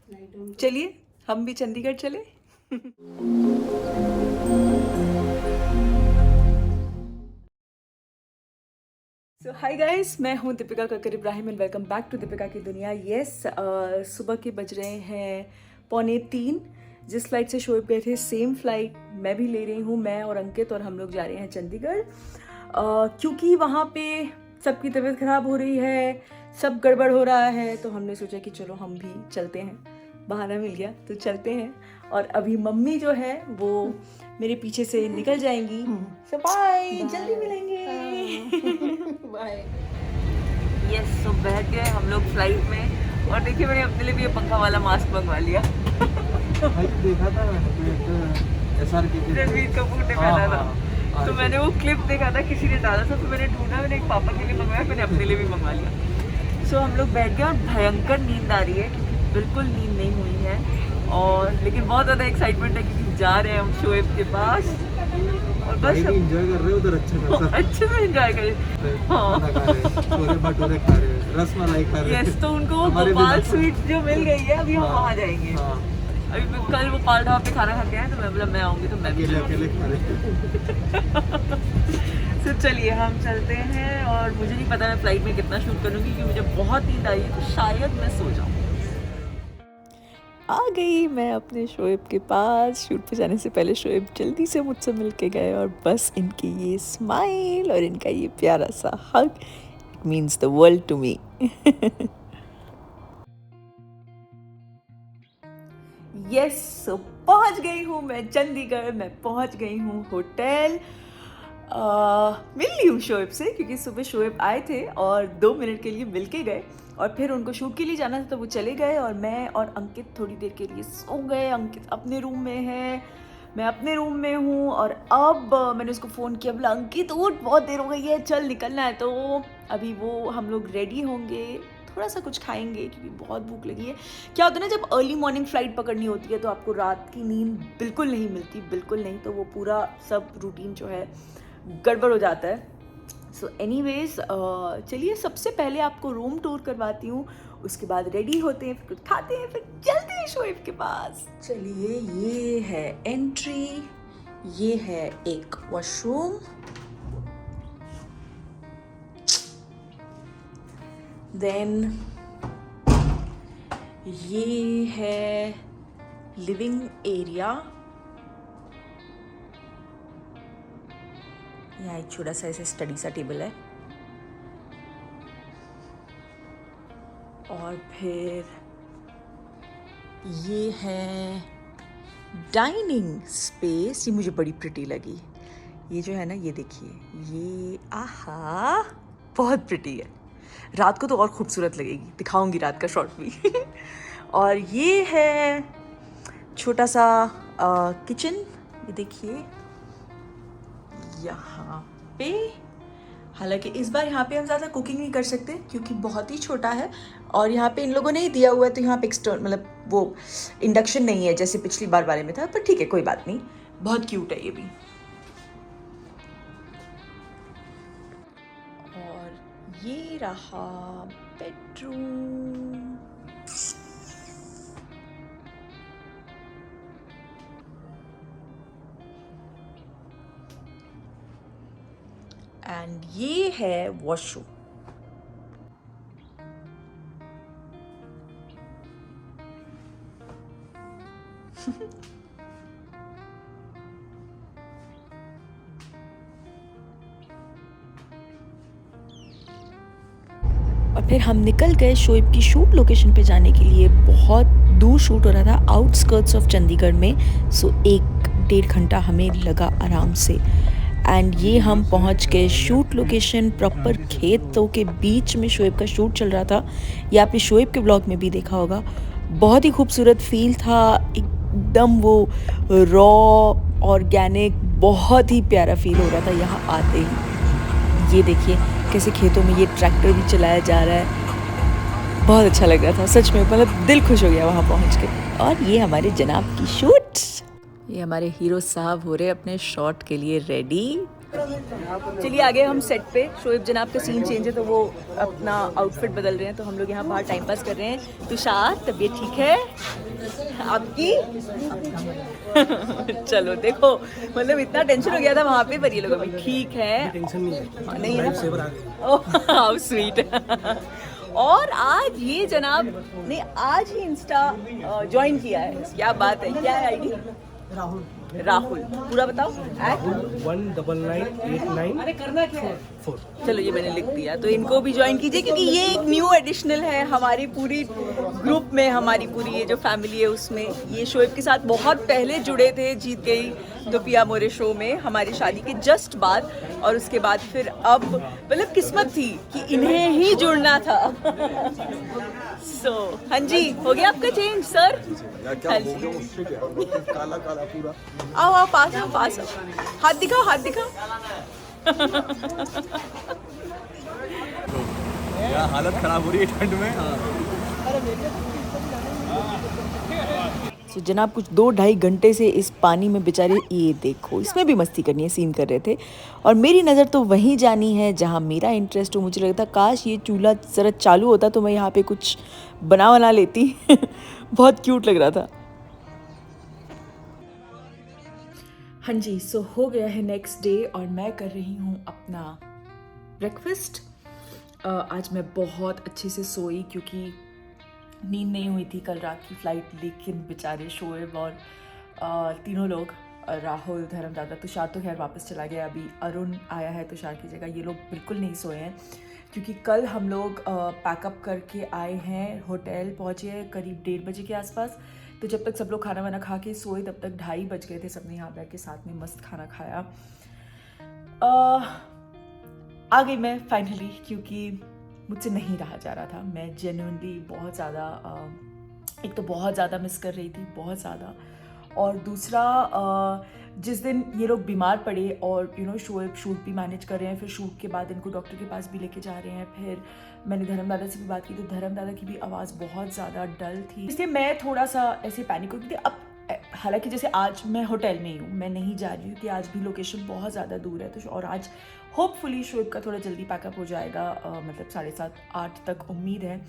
चलिए हम भी चंडीगढ़ चले। सो हाय गाइस, मैं हूँ Dipika Kakar Ibrahim and welcome back to Dipika की दुनिया। यस, सुबह के बज रहे हैं 2:45। जिस फ्लाइट से शोएब गए थे सेम फ्लाइट मैं भी ले रही हूँ। मैं और अंकित और हम लोग जा रहे हैं चंडीगढ़, क्योंकि वहाँ पे सबकी तबीयत ख़राब हो रही है, सब गड़बड़ हो रहा है, तो हमने सोचा कि चलो हम भी चलते हैं। बहाना मिल गया तो चलते हैं। और अभी मम्मी जो है वो मेरे पीछे से निकल जाएंगी। सो बाय, जल्दी मिलेंगे। बाय। यस, तो बैठ गए हम लोग फ्लाइट में और देखिए मैंने अपने लिए भी ये पंखा वाला मास्क मंगवा लिया। देखा था मैंने रणवीर कपूर ने पहना था, तो मैंने वो क्लिप देखा था, किसी ने डाला था, तो मैंने ढूंढा, मैंने एक पापा के लिए मंगवाया, मैंने अपने लिए भी मंगवा लिया। सो हम लोग बैठ गए और भयंकर नींद आ रही है क्योंकि बिल्कुल नींद नहीं हुई है। और लेकिन बहुत ज़्यादा एक्साइटमेंट है क्योंकि जा रहे हैं हम शोएब के पास और बस एंजॉय कर रहे हो उधर अच्छे से एंजॉय करें। हाँ, छोले भटूरे खा रहे हैं, रसमलाई खा रहे हैं। यस, तो उनको वो भोपाल स्वीट जो मिल गई है, अभी हम वहाँ जाएंगे। अभी कल वो पाल ढाबा पे खाना खा के आए, तो मैं बोला मैं आऊँगी तो मैं भी अकेले खा रहे हैं। तो चलिए हम चलते हैं। और मुझे नहीं पता मैं फ्लाइट में कितना शूट करूँगी क्योंकि मुझे बहुत नींद आई है, तो शायद मैं सो जाऊँ। आ गई मैं अपने शोएब के पास। शूट पे जाने से पहले शोएब जल्दी से मुझसे मिल के गए और बस इनकी ये स्माइल और इनका ये प्यारा सा hug, it means the world to me. Yes, पहुंच गई हूँ मैं चंडीगढ़। मैं पहुंच गई हूँ होटल। मिल ली हूँ शोएब से क्योंकि सुबह शोएब आए थे और 2 मिनट के लिए मिल के गए और फिर उनको शूट के लिए जाना था, तो वो चले गए और मैं और अंकित थोड़ी देर के लिए सो गए। अंकित अपने रूम में है, मैं अपने रूम में हूँ। और अब मैंने उसको फ़ोन किया, बोला अंकित उठ, बहुत देर हो गई है, चल निकलना है। तो अभी वो हम लोग रेडी होंगे, थोड़ा सा कुछ खाएंगे क्योंकि बहुत भूख लगी है। क्या होता है ना, जब अर्ली मॉर्निंग फ्लाइट पकड़नी होती है तो आपको रात की नींद बिल्कुल नहीं मिलती, बिल्कुल नहीं, तो वो पूरा सब रूटीन जो है गड़बड़ हो जाता है। सो एनीवेज, चलिए सबसे पहले आपको रूम टूर करवाती हूँ, उसके बाद रेडी होते हैं, फिर कुछ खाते हैं, फिर चलते हैं शोएब के पास। चलिए, ये है एंट्री, ये है एक वॉशरूम, देन ये है लिविंग एरिया। यहाँ एक छोटा सा ऐसे स्टडी सा टेबल है और फिर ये है डाइनिंग स्पेस। ये मुझे बड़ी प्रिटी लगी, ये जो है ना, ये देखिए, ये आहा बहुत प्रिटी है। रात को तो और खूबसूरत लगेगी, दिखाऊंगी रात का शॉट भी। और ये है छोटा सा किचन, ये देखिए यहाँ पे। हालांकि इस बार यहाँ पे हम ज़्यादा कुकिंग नहीं कर सकते क्योंकि बहुत ही छोटा है और यहाँ पे इन लोगों ने ही दिया हुआ है, तो यहाँ पे एक्सटर्नल मतलब वो इंडक्शन नहीं है जैसे पिछली बार वाले में था, पर ठीक है, कोई बात नहीं, बहुत क्यूट है ये भी। और ये रहा बेडरूम। एंड ये है वॉशरूम। और फिर हम निकल गए शोएब की शूट लोकेशन पे जाने के लिए। बहुत दूर शूट हो रहा था, आउटस्कर्ट्स ऑफ चंडीगढ़ में। सो 1-1.5 घंटा हमें लगा आराम से। एंड ये हम पहुंच गए शूट लोकेशन, प्रॉपर खेतों के बीच में शोएब का शूट चल रहा था। ये आपने शोएब के ब्लॉग में भी देखा होगा। बहुत ही खूबसूरत फील था, एकदम वो रॉ ऑर्गेनिक, बहुत ही प्यारा फील हो रहा था यहाँ आते ही। ये देखिए कैसे खेतों में ये ट्रैक्टर भी चलाया जा रहा है, बहुत अच्छा लग रहा था सच में, मतलब दिल खुश हो गया वहाँ पहुँच के। और ये हमारे जनाब की शूट, ये हमारे हीरो साहब हो रहे अपने शॉट के लिए रेडी। चलिए आगे हम सेट पे, शोएब जनाब का सीन चेंज है तो वो अपना आउटफिट बदल रहे हैं, तो हम लोग यहाँ बाहर टाइम पास कर रहे हैं। तुषार तबीयत ठीक है आपकी? चलो देखो, मतलब इतना टेंशन हो गया था वहाँ पे, पर ये लोग अभी ठीक है। टेंशन नहीं है, नहीं है सेवर आ ना? गया। Oh how sweet. और आज ये जनाब ने आज ही इंस्टा ज्वाइन किया है, क्या बात है, क्या है आईडी? राहुल राहुल, पूरा बताओ। 1998944। चलो ये मैंने लिख दिया, तो इनको भी ज्वाइन कीजिए क्योंकि ये एक न्यू एडिशनल है हमारी पूरी ग्रुप में, हमारी पूरी ये जो फैमिली है उसमें। ये शोएब के साथ बहुत पहले जुड़े थे, जीत गई तो पिया मोरे शो में हमारी शादी के जस्ट बाद, और उसके बाद फिर अब मतलब किस्मत थी कि इन्हें ही जुड़ना था। सो हाँ जी, हो गया आपका चेंज सर? हाँ जी, काला काला पूरा। आओ आओ पास आओ, पास आओ, हाथ दिखाओ, हाथ दिखाओ। यार हालत खराब हो रही है ठंड में। तो जनाब कुछ 2-2.5 घंटे से इस पानी में बेचारे, ये देखो इसमें भी मस्ती करनी है, सीन कर रहे थे, और मेरी नज़र तो वहीं जानी है जहाँ मेरा इंटरेस्ट हो। मुझे लगता काश ये चूल्हा ज़रा चालू होता तो मैं यहाँ पे कुछ बना लेती। बहुत क्यूट लग रहा था। हाँ जी, सो हो गया है नेक्स्ट डे और मैं कर रही हूँ अपना ब्रेकफास्ट। आज मैं बहुत अच्छे से सोई क्योंकि नींद नहीं हुई थी कल रात की फ़्लाइट, लेकिन बेचारे शोएब और तीनों लोग, राहुल, धर्मदादा, तुषार तो खैर वापस चला गया, अभी अरुण आया है तुषार की जगह, ये लोग बिल्कुल नहीं सोए हैं क्योंकि कल हम लोग पैकअप करके आए हैं, होटल पहुँचे करीब 1:30 बजे के आसपास। तो जब तक सब लोग खाना वाना खा के सोए तब तक 2:30 बज गए थे। सबने यहाँ बैठ के साथ में मस्त खाना खाया। आ गई मैं फाइनली क्योंकि मुझसे नहीं रहा जा रहा था। मैं जेन्युइनली बहुत ज़्यादा, एक तो बहुत ज़्यादा मिस कर रही थी, बहुत ज़्यादा, और दूसरा जिस दिन ये लोग बीमार पड़े और शोएब शूट भी मैनेज कर रहे हैं, फिर शूट के बाद इनको डॉक्टर के पास भी लेके जा रहे हैं। फिर मैंने धर्मदादा से भी बात की तो धर्मदादा की भी आवाज़ बहुत ज़्यादा डल थी, इसलिए मैं थोड़ा सा ऐसे पैनिक हो गई थी। अब हालांकि जैसे आज मैं होटल में ही हूँ, मैं नहीं जा रही हूँ कि आज भी लोकेशन बहुत ज़्यादा दूर है, तो और आज होपफुली शोएब का थोड़ा जल्दी पैकअप हो जाएगा, मतलब 7:30-8 तक उम्मीद है।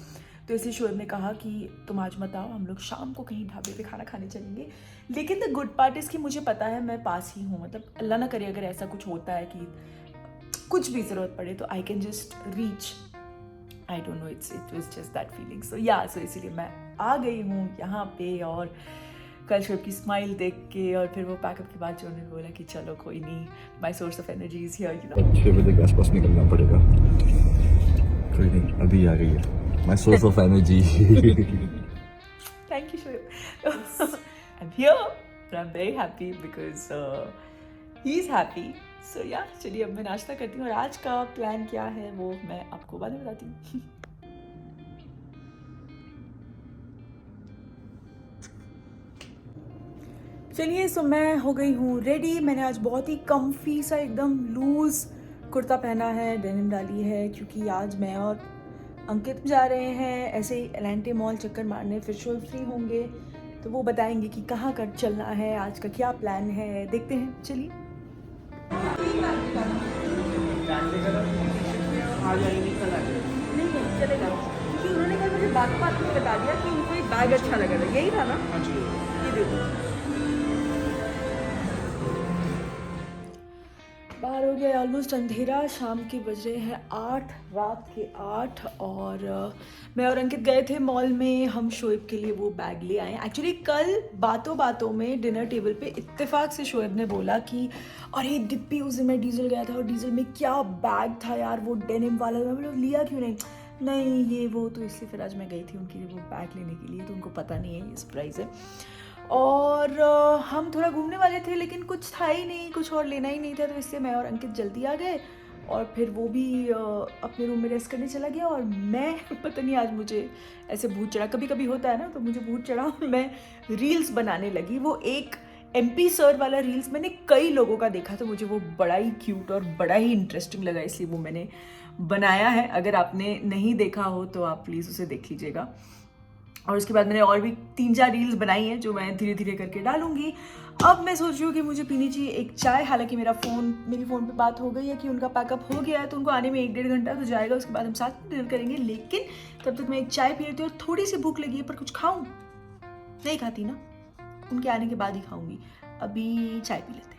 तो इसलिए शोएब ने कहा कि तुम आज मत आओ, हम लोग शाम को कहीं ढाबे पे खाना खाने चलेंगे। लेकिन द गुड पार्ट इज़ कि मुझे पता है मैं पास ही हूँ, मतलब अल्लाह ना करे अगर ऐसा कुछ होता है कि कुछ भी ज़रूरत पड़े तो I can just reach. I don't know, it was just that feeling. So इसीलिए मैं आ गई हूँ यहाँ पे, और कल शोएब की स्माइल देख के और फिर वो पैकअप के बाद जो उन्होंने बोला कि चलो कोई नहीं, माई source of energy is here, 6 बजे के आसपास निकलना पड़ेगा। कोई नहीं, अभी आ गई है my source of energy. Thank you Shoaib. I am here, I am very happy because he is happy. So yeah चलिए अब मैं नाश्ता करती हूँ, और आज का प्लान क्या है वो मैं आपको बाद में बताती हूँ। चलिए, सो मैं हो गई हूँ रेडी। मैंने आज बहुत ही कम्फी सा एकदम लूज़ कुर्ता पहना है, डेनिम डाली है, क्योंकि आज मैं और अंकित जा रहे हैं ऐसे ही एलेंटे मॉल चक्कर मारने, फिर शोएब फ्री होंगे तो वो बताएंगे कि कहाँ कर चलना है, आज का क्या प्लान है, देखते हैं। चलिए नहीं चलेगा, क्योंकि उन्होंने कल मुझे बात में बता दिया कि उनको एक बैग अच्छा लगा था, यही था ना? ये देखो बाहर हो गया ऑलमोस्ट अंधेरा, शाम के बज रहे हैं 8, रात के 8, और मैं और अंकित गए थे मॉल में, हम शोएब के लिए वो बैग ले आए। एक्चुअली कल बातों बातों में डिनर टेबल पे इत्तेफाक से शोएब ने बोला कि अरे डिप्पी उस दिन मैं डीजल गया था और डीजल में क्या बैग था यार, वो डेनिम वाला, मैं बोला लिया क्यों नहीं ये वो, तो इसलिए फिर आज मैं गई थी उनके लिए वो बैग लेने के लिए, तो उनको पता नहीं है ये सरप्राइज़ है। और हम थोड़ा घूमने वाले थे लेकिन कुछ था ही नहीं, कुछ और लेना ही नहीं था, तो इसलिए मैं और अंकित जल्दी आ गए, और फिर वो भी अपने रूम में रेस्ट करने चला गया, और मैं पता नहीं आज मुझे ऐसे भूत चढ़ा, कभी कभी होता है ना, तो मुझे भूत चढ़ा, मैं रील्स बनाने लगी। वो एक MP सर वाला रील्स मैंने कई लोगों का देखा, तो मुझे वो बड़ा ही क्यूट और बड़ा ही इंटरेस्टिंग लगा, इसलिए वो मैंने बनाया है। अगर आपने नहीं देखा हो तो आप प्लीज़ उसे देख लीजिएगा। और उसके बाद मैंने और भी 3-4 रील्स बनाई हैं जो मैं धीरे धीरे करके डालूंगी। अब मैं सोच रही हूँ कि मुझे पीनी चाहिए एक चाय। हालांकि मेरी फ़ोन पे बात हो गई है कि उनका पैकअप हो गया है, तो उनको आने में 1-1.5 घंटा तो जाएगा। उसके बाद हम साथ में डिनर करेंगे, लेकिन तब तक मैं एक चाय पी लेती हूँ। और थोड़ी सी भूख लगी है, पर कुछ खाऊं नहीं खाती ना, उनके आने के बाद ही खाऊंगी। अभी चाय पी लेते हैं।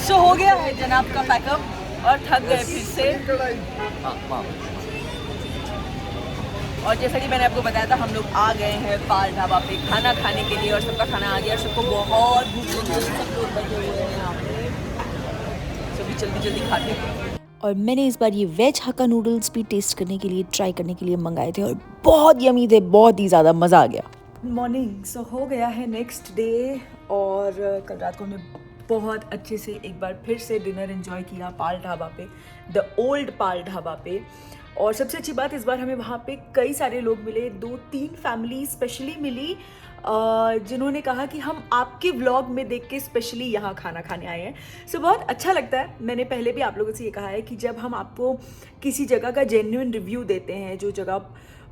So, हो गया है जनाब का पैकअप और थक गए फिर से। और जैसा कि मैंने आपको बताया था, हम लोग आ गए हैं पाल ढाबा पे खाना खाने के लिए और सबका खाना आ गया और सबको बहुत भूख लगी है। सब लोग बैठे हुए हैं यहाँ पे, सभी जल्दी जल्दी खाते हैं। और मैंने इस बार ये वेज हक्का नूडल्स भी टेस्ट करने के लिए, ट्राई करने के लिए मंगाए थे और बहुत यमी थे, बहुत ही ज़्यादा मज़ा आ गया। Good morning. सो हो गया है नेक्स्ट डे और कल रात को हमने बहुत अच्छे से एक बार फिर से डिनर एंजॉय किया पाल ढाबा पे, द ओल्ड पाल ढाबा पे। और सबसे अच्छी बात, इस बार हमें वहाँ पे कई सारे लोग मिले, 2-3 फैमिली स्पेशली मिली जिन्होंने कहा कि हम आपके व्लॉग में देख के स्पेशली यहाँ खाना खाने आए हैं। सो बहुत अच्छा लगता है। मैंने पहले भी आप लोगों से ये कहा है कि जब हम आपको किसी जगह का जेन्युइन रिव्यू देते हैं, जो जगह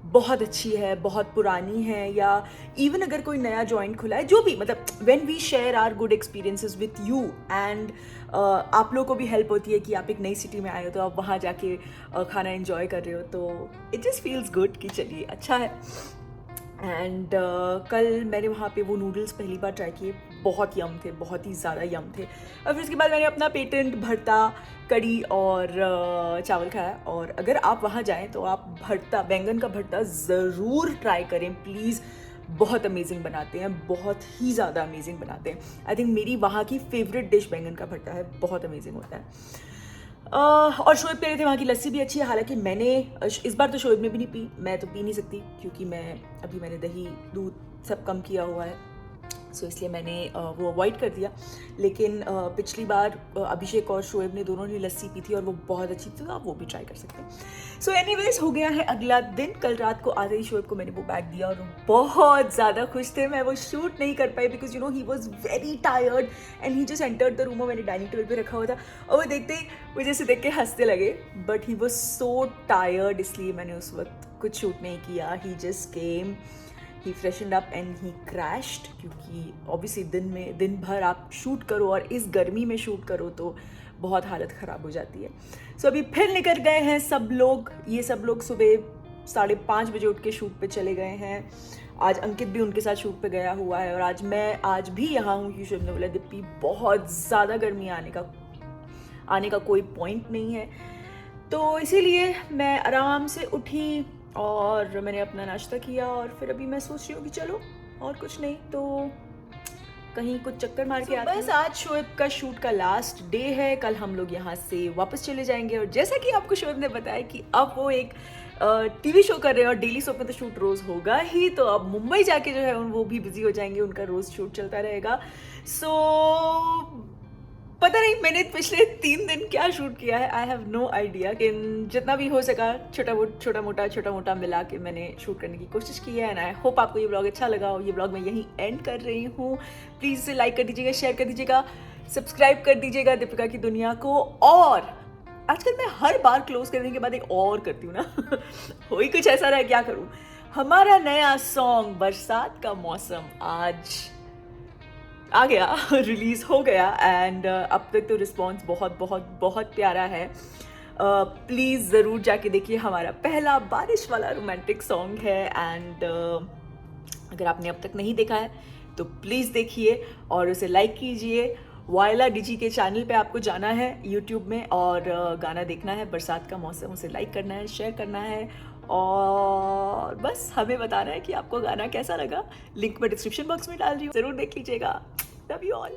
बहुत अच्छी है, बहुत पुरानी है, या इवन अगर कोई नया जॉइंट खुला है, जो भी, मतलब when we share our good experiences with you and आप लोगों को भी हेल्प होती है कि आप एक नई सिटी में आए हो तो आप वहाँ जाके खाना एंजॉय कर रहे हो, तो इट जस्ट फील्स गुड कि चलिए अच्छा है। एंड कल मैंने वहाँ पे वो नूडल्स पहली बार ट्राई किए, बहुत यम थे, बहुत ही ज़्यादा यम थे। और फिर उसके बाद मैंने अपना पेटेंट भरता, कड़ी और चावल खाया। और अगर आप वहाँ जाएं तो आप भरता, बैंगन का भरता ज़रूर ट्राई करें प्लीज़। बहुत अमेजिंग बनाते हैं, बहुत ही ज़्यादा अमेजिंग बनाते हैं। आई थिंक मेरी वहाँ की फेवरेट डिश बैंगन का भरता है, बहुत अमेजिंग होता है। और शोएब कह रहे थे वहाँ की लस्सी भी अच्छी है। हालांकि मैंने इस बार तो शोएब ने भी नहीं पी, मैं तो पी नहीं सकती क्योंकि मैंने दही दूध सब कम किया हुआ है, सो इसलिए मैंने वो अवॉइड कर दिया। लेकिन पिछली बार अभिषेक और शोएब ने दोनों ने लस्सी पी थी और वो बहुत अच्छी थी, तो आप वो भी ट्राई कर सकते हैं। सो एनीवेज हो गया है अगला दिन। कल रात को आते ही शोएब को मैंने वो बैग दिया और वो बहुत ज़्यादा खुश थे। मैं वो शूट नहीं कर पाई because he was very tired and he just entered the room. मैंने डाइनिंग टेबल पर रखा हुआ था और वो देखते ही मुझे से देख के हंसते लगे, but he was so tired, इसलिए मैंने उस वक्त कुछ शूट नहीं किया। He just came, he freshened up and he crashed, क्योंकि ऑब्वियसली दिन भर आप शूट करो और इस गर्मी में शूट करो तो बहुत हालत ख़राब हो जाती है। सो अभी फिर निकल गए हैं सब लोग। ये सब लोग सुबह 5:30 बजे उठ के शूट पे चले गए हैं। आज अंकित भी उनके साथ शूट पे गया हुआ है और आज भी यहाँ हूँ क्योंकि शुभ ने बोला दीप्ति बहुत ज़्यादा गर्मी आने का कोई पॉइंट नहीं है, तो इसीलिए मैं आराम से उठी और मैंने अपना नाश्ता किया और फिर अभी मैं सोच रही हूँ कि चलो और कुछ नहीं तो कहीं कुछ चक्कर मार के आते हैं। बस आज शोएब का शूट का लास्ट डे है, कल हम लोग यहाँ से वापस चले जाएंगे। और जैसा कि आपको शोएब ने बताया कि अब वो एक टीवी शो कर रहे हैं और डेली सोप में तो शूट रोज़ होगा ही, तो अब मुंबई जाके जो है वो भी बिजी हो जाएंगे, उनका रोज़ शूट चलता रहेगा। सो पता नहीं मैंने पिछले 3 दिन क्या शूट किया है, आई हैव नो आइडिया। जितना भी हो सका छोटा मोटा मिला के मैंने शूट करने की कोशिश की है। एंड आई होप आपको ये व्लॉग अच्छा लगा हो। ये व्लॉग मैं यहीं एंड कर रही हूँ। प्लीज़ इसे लाइक कर दीजिएगा, शेयर कर दीजिएगा, सब्सक्राइब कर दीजिएगा दीपिका की दुनिया को। और आजकल मैं हर बार क्लोज करने के बाद एक और करती हूँ ना हो ही कुछ ऐसा रहा, क्या करूँ। हमारा नया सॉन्ग बरसात का मौसम आज आ गया, रिलीज़ हो गया एंड अब तक तो रिस्पॉन्स बहुत प्यारा है। प्लीज़ ज़रूर जाके देखिए, हमारा पहला बारिश वाला रोमांटिक सॉन्ग है। एंड अगर आपने अब तक नहीं देखा है तो प्लीज़ देखिए और उसे लाइक कीजिए। वायला डीजी के चैनल पे आपको जाना है यूट्यूब में और गाना देखना है बरसात का मौसम, उसे लाइक करना है, शेयर करना है और बस हमें बताना है कि आपको गाना कैसा लगा। लिंक मैं डिस्क्रिप्शन बॉक्स में डाल रही हूँ, ज़रूर देख लीजिएगा। Love you all.